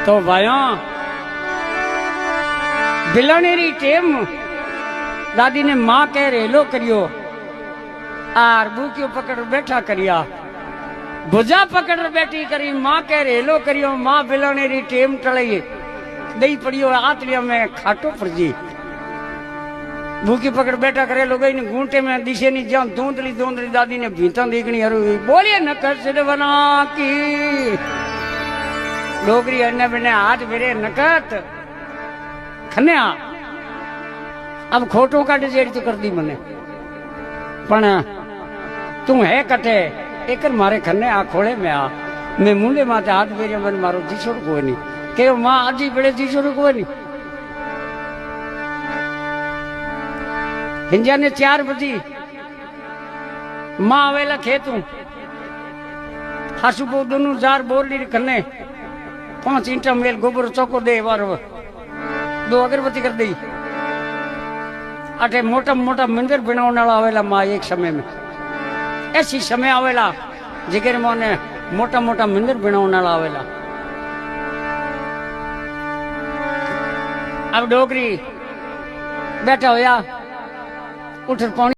तो भाइयों बिलनेरी टेम दादी ने मां कह रेलो करियो आर बूकियो पकड़ बैठा करिया भुजा पकड़ बैठी करी मां कह रेलो करियो मां बिलनेरी टेम टलई दई पड़ियो आतलिया में खाटो फरजी भूखी पकड़ बैठा करे लोग घूंटे में दिशे नहीं जा धूंधली धूंधली दादी ने भीता देखनी हरू बोलिए न कर बना की डोगरी अन्य बिने हाथ मेरे नकत खन्या अब खोटो का डिजेड तो कर दी मने पण तू है कटे एक मारे खन्ने आ खोले में आ मैं मुंडे माते हाथ मेरे मन मारो जीसोर को नहीं के मां आजी बड़े जीसोर को नहीं हिंजा ने 4 बजी मां आवेला खेतू हासु बो दोनों 4 बोरली खन्ने 5 ईंटा मेल गोबर चौको दे वार 2 अगरबत्ती कर दी अटे मोटा मोटा मंदिर बनाने वाला आवेला मां एक समय में ऐसी समय आवेला जिगर मोने मोटा मोटा मंदिर बनाने वाला आवेला अब डोगरी बैठा होया उठ पानी